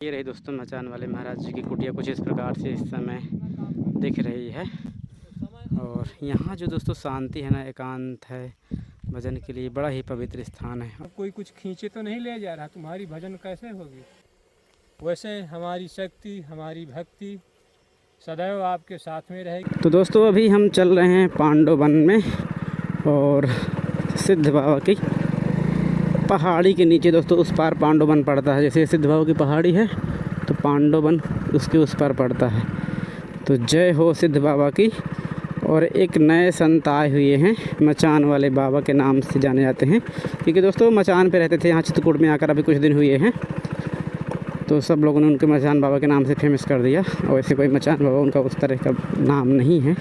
ये रही दोस्तों मचान वाले महाराज जी की कुटिया कुछ इस प्रकार से इस समय दिख रही है। और यहाँ जो दोस्तों शांति है ना, एकांत है, भजन के लिए बड़ा ही पवित्र स्थान है। अब कोई कुछ खींचे तो नहीं ले जा रहा, तुम्हारी भजन कैसे होगी। वैसे हमारी शक्ति, हमारी भक्ति सदैव आपके साथ में रहेगी। तो दोस्तों अभी हम चल रहे हैं पांडव वन में और सिद्ध बाबा की पहाड़ी के नीचे दोस्तों उस पार पांडव वन पड़ता है। जैसे सिद्ध बाबा की पहाड़ी है तो पांडव वन उसके उस पार पड़ता है। तो जय हो सिद्ध बाबा की। और एक नए संत आए हुए हैं, मचान वाले बाबा के नाम से जाने जाते हैं, क्योंकि दोस्तों मचान पे रहते थे, यहाँ चित्रकूट में आकर अभी कुछ दिन हुए हैं तो सब लोगों ने उनके मचान बाबा के नाम से फेमस कर दिया। और ऐसे कोई मचान बाबा उनका उस तरह का नाम नहीं है।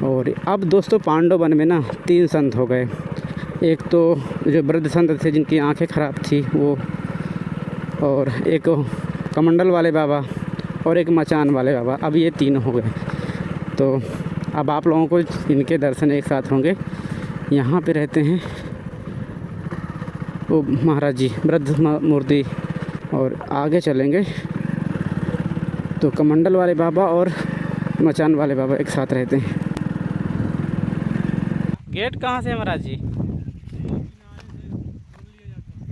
और अब दोस्तों पांडव वन में ना 3 संत हो गए। एक तो जो वृद्ध संत थे जिनकी आंखें ख़राब थी वो, और एक कमंडल वाले बाबा और एक मचान वाले बाबा, अब ये 3 हो गए। तो अब आप लोगों को इनके दर्शन एक साथ होंगे। यहाँ पे रहते हैं वो महाराज जी वृद्ध मूर्ति, और आगे चलेंगे तो कमंडल वाले बाबा और मचान वाले बाबा एक साथ रहते हैं। गेट कहाँ से है महाराज जी?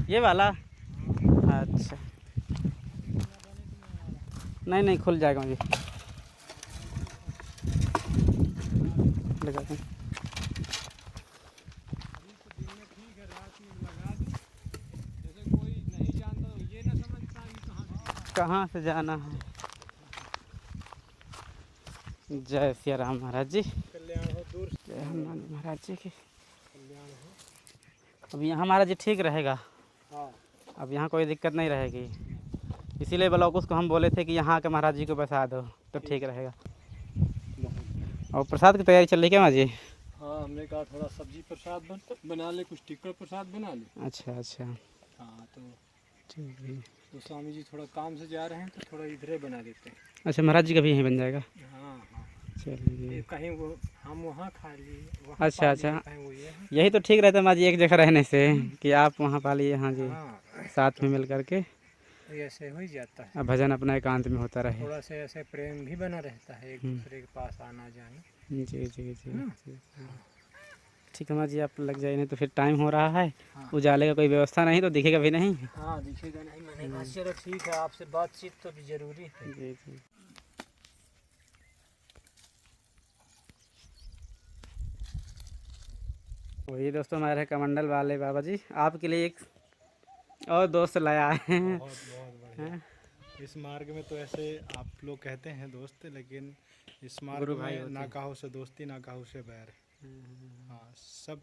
ये वाला? अच्छा, नहीं खुल जाएगा मुझे, लगा दें। कहाँ से जाना है। जय सिया राम महाराज जी, कल्याण हो, दूर जय हनुमान महाराज जी की कल्याण हो। अब यहाँ महाराज जी ठीक रहेगा, हाँ, अब यहाँ कोई दिक्कत नहीं रहेगी। इसीलिए ब्लॉक उसको हम बोले थे कि यहाँ के महाराज जी को बसा दो तो ठीक रहेगा। और प्रसाद की तैयारी चल रही है क्या महाराज जी? हाँ, हमने कहा थोड़ा सब्जी प्रसाद बना ले, कुछ टिक्कर प्रसाद बना ले। अच्छा। हाँ, तो ठीक है। तो स्वामी जी थोड़ा काम से जा रहे हैं तो थोड़ा इधर बना देते हैं। अच्छा, महाराज जी का भी यहीं बन जाएगा? हाँ, चलिए। कहीं वो हम वहाँ खा लिए, अच्छा, यही तो ठीक रहता है महाराज जी, एक जगह रहने से कि आप वहाँ पा लिए, हाँ जी, साथ में मिल करके ऐसे हो ही जाता है। अब भजन अपना एकांत में होता रहे, थोड़ा से ऐसे प्रेम भी बना रहता है, एक दूसरे के पास आना जाना। जी। ठीक है महाराज जी, आप लग जाइए, नहीं तो फिर टाइम हो रहा है। उजाले का कोई व्यवस्था नहीं तो दिखेगा भी नहीं। हाँ, दिखेगा नहीं। मैंने कहा चलो ठीक है, आपसे बातचीत तो भी जरूरी है। जी। वही दोस्तों हमारे कमंडल वाले बाबा जी आपके लिए एक और दोस्त लाया है। बहुत बढ़िया। इस मार्ग में तो ऐसे आप लोग कहते हैं दोस्त, लेकिन इस मार्ग में ना काहू से दोस्ती ना काहू से बैर। हाँ, सब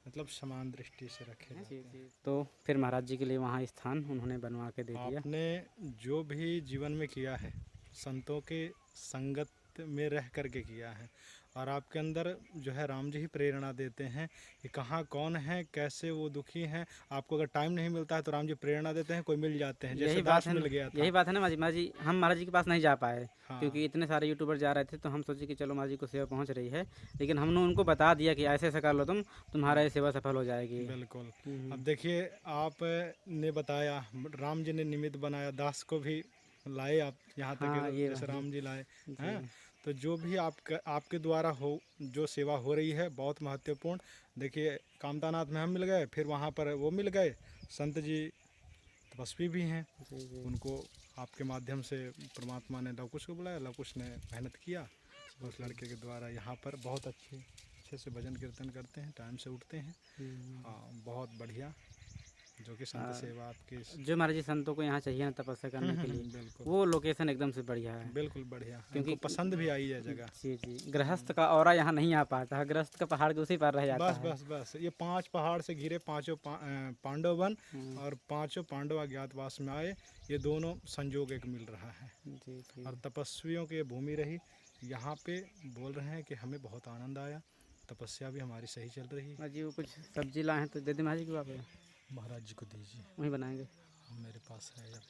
मतलब समान दृष्टि से रखे जाते हैं। तो फिर महाराज जी के लिए वहाँ स्थान उन्होंने बनवा के दे दिया। आपने जो भी जीवन में किया है संतों के संगत में रह करके किया है, और आपके अंदर जो है राम जी ही प्रेरणा देते हैं कि कहाँ कौन है, कैसे वो दुखी हैं। आपको अगर टाइम नहीं मिलता है तो राम जी प्रेरणा देते हैं, कोई मिल जाते हैं, जैसे दास मिल गया था। यही बात है ना महाराज जी, हम महाराज जी के पास नहीं जा पाए। हाँ। क्योंकि इतने सारे यूट्यूबर जा रहे थे तो हम सोचे कि चलो महाराज जी को सेवा पहुंच रही है, लेकिन हमने उनको बता दिया कि ऐसे ऐसे कर लो तुम्हारा ये सेवा सफल हो जाएगी। बिल्कुल। अब देखिए, आपने बताया राम जी ने निमित्त बनाया, दास को भी लाए आप यहाँ तक, जैसे राम जी लाए हैं। तो जो भी आपके द्वारा हो जो सेवा हो रही है बहुत महत्वपूर्ण। देखिए, कामतानाथ में हम मिल गए, फिर वहाँ पर वो मिल गए, संत जी तपस्वी भी हैं। उनको आपके माध्यम से परमात्मा ने लवकुश को बुलाया, लवकुश ने मेहनत किया, उस लड़के के द्वारा यहाँ पर बहुत अच्छे से भजन कीर्तन करते हैं, टाइम से उठते हैं। हाँ, बहुत बढ़िया, जो कि संत सेवा आपकी जो महाराज जी संतों को यहाँ चाहिए ना तपस्या करने के लिए, वो लोकेशन एकदम से बढ़िया है। बिल्कुल बढ़िया, क्योंकि पसंद भी आई है जगह। जी। गृहस्थ का औरा यहाँ नहीं आ पाता है, गृहस्थ का पहाड़ के उसी पर रह जाता है। बस ये 5 पहाड़ से घिरे 5 पांडव वन, और 5 पांडव अज्ञातवास में आए, ये दोनों संयोग एक मिल रहा है। जी। और तपस्वियों की भूमि रही, यहाँ पे बोल रहे हैं कि हमें बहुत आनंद आया, तपस्या भी हमारी सही चल रही है। जी, वो कुछ सब्जी लाए हैं तो दे दे महाराज जी को, आप महाराज जी को दीजिए, वहीं बनाएंगे। मेरे पास है जब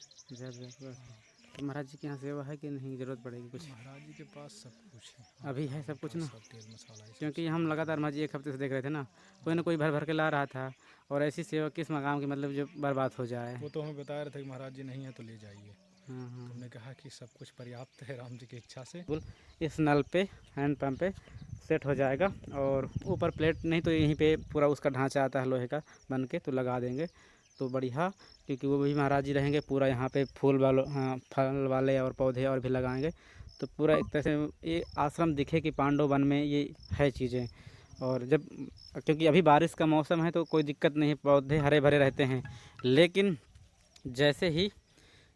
तो महाराज जी के यहाँ सेवा है कि नहीं, ज़रूरत पड़ेगी कुछ? महाराज जी के पास सब कुछ है, अभी है सब कुछ ना, सब तेल मसाला। क्योंकि हम लगातार महाराज जी 1 हफ्ते से देख रहे थे ना, कोई ना कोई भर के ला रहा था, और ऐसी सेवा किस मकाम की मतलब जो बर्बाद हो जाए। वो तो हमें बता रहे थे कि महाराज जी नहीं है तो ले जाइए। हाँ। हमने कहा कि सब कुछ पर्याप्त है राम जी की इच्छा से। इस नल पे हैंड पंप पे सेट हो जाएगा और ऊपर प्लेट नहीं तो यहीं पे पूरा उसका ढांचा आता है लोहे का बन के, तो लगा देंगे तो बढ़िया, क्योंकि वो भी महाराज जी रहेंगे पूरा यहाँ पे फूल वालों, हाँ, फल वाले और पौधे और भी लगाएंगे, तो पूरा एक तरह से ये आश्रम दिखे कि पांडव वन में ये है चीज़ें। और जब, क्योंकि अभी बारिश का मौसम है तो कोई दिक्कत नहीं, पौधे हरे भरे रहते हैं, लेकिन जैसे ही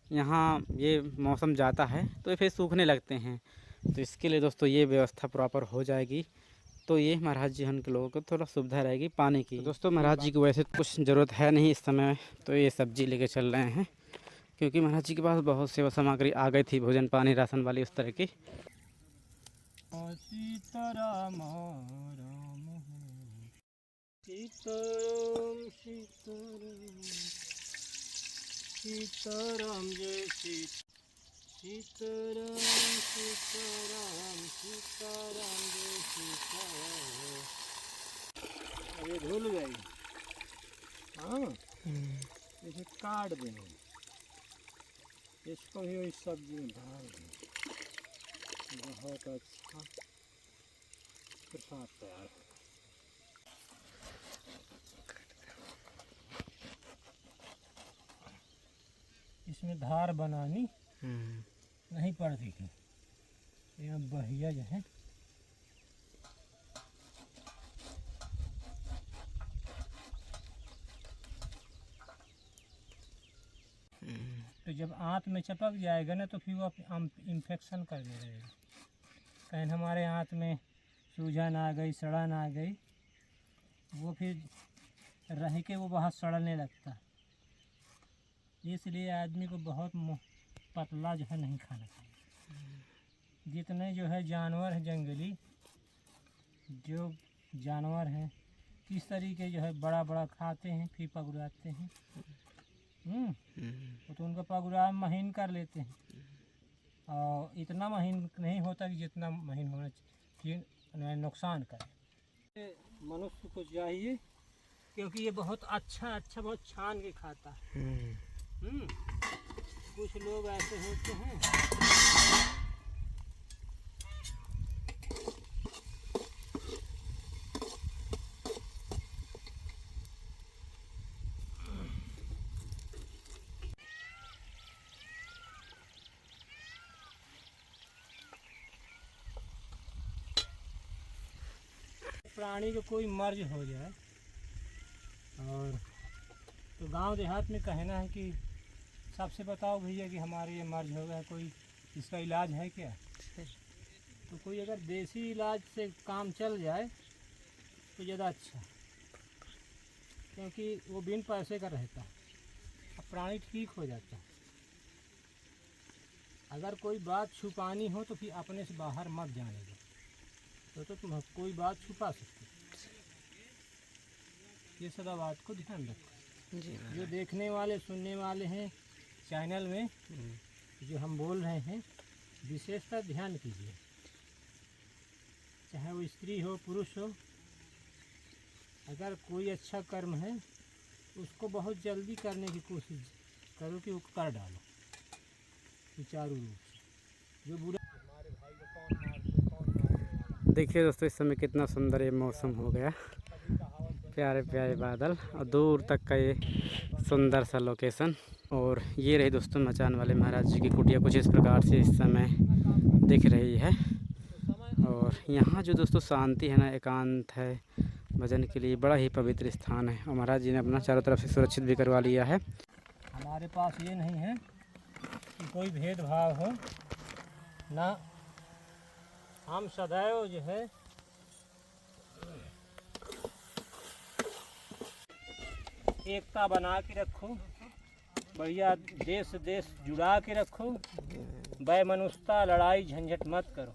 यहाँ ये मौसम जाता है तो ये फिर सूखने लगते हैं, तो इसके लिए दोस्तों ये व्यवस्था प्रॉपर हो जाएगी तो ये महाराज जी उनके लोगों को थोड़ा सुविधा रहेगी पानी की। तो दोस्तों महाराज जी को वैसे कुछ ज़रूरत है नहीं इस समय, तो ये सब्जी लेके चल रहे हैं, क्योंकि महाराज जी के पास बहुत सेवा सामग्री आ गई थी, भोजन पानी राशन वाली उस तरह की। सीताराम राम सीताराम सीताराम सीताराम जय सीताराम सीताराम सीताराम जय सीताराम। अरे धुल गई, हाँ इसे काट देंगे, इसको भी वही सब्जी में डाल देंगे, बहुत अच्छा प्रसाद तैयार है। इसमें धार बनानी नहीं पड़ती थी, यहाँ बहिया जो है तो जब आंत में चपक जाएगा ना तो फिर वो इन्फेक्शन करने लगेगा। कहीं हमारे आंत में सूजन आ गई, सड़न आ गई, वो फिर रह के वो बहुत सड़ने लगता, इसलिए आदमी को बहुत पतला जो है नहीं खाना चाहिए। जितने जो है जानवर हैं जंगली, जो जानवर हैं किस तरीके जो है बड़ा बड़ा खाते हैं फिर पगुराते हैं, तो उनका पगुरा महीन कर लेते हैं, और इतना महीन नहीं होता कि जितना महीन होना चाहिए नुकसान करे। मनुष्य को चाहिए, क्योंकि ये बहुत अच्छा बहुत छान के खाता है। कुछ लोग ऐसे होते हैं प्राणी को कोई मर्ज हो जाए, और तो गांव देहात में कहना है कि सबसे बताओ भैया कि हमारे ये मर्ज हो गया, कोई इसका इलाज है क्या? तो कोई अगर देसी इलाज से काम चल जाए तो ज़्यादा अच्छा, क्योंकि वो बिन पैसे का रहता है, अब प्राणी ठीक हो जाता है। अगर कोई बात छुपानी हो तो फिर अपने से बाहर मत जाने दो, तो तुम कोई बात छुपा सकते, ये सदा बात को ध्यान रखो। जो देखने वाले सुनने वाले हैं चैनल में जो हम बोल रहे हैं, विशेषता ध्यान कीजिए, चाहे वो स्त्री हो पुरुष हो, अगर कोई अच्छा कर्म है उसको बहुत जल्दी करने की कोशिश करो कि वो कर डालो सुचारू रूप से। जो बुरा हमारे भाई को कौन मार दिया, कौन मार। देखिए दोस्तों इस समय कितना सुंदर ये मौसम हो गया, प्यारे प्यारे बादल और दूर तक का ये सुंदर सा लोकेशन। और ये रही दोस्तों मचान वाले महाराज जी की कुटिया कुछ इस प्रकार से इस समय दिख रही है। और यहाँ जो दोस्तों शांति है ना, एकांत है, भजन के लिए बड़ा ही पवित्र स्थान है, और महाराज जी ने अपना चारों तरफ से सुरक्षित भी करवा लिया है। हमारे पास ये नहीं है कि कोई भेदभाव हो ना, हम सदैव जो है एकता बना के रखो, बढ़िया देश जुड़ा के रखो, वैमनस्यता लड़ाई झंझट मत करो।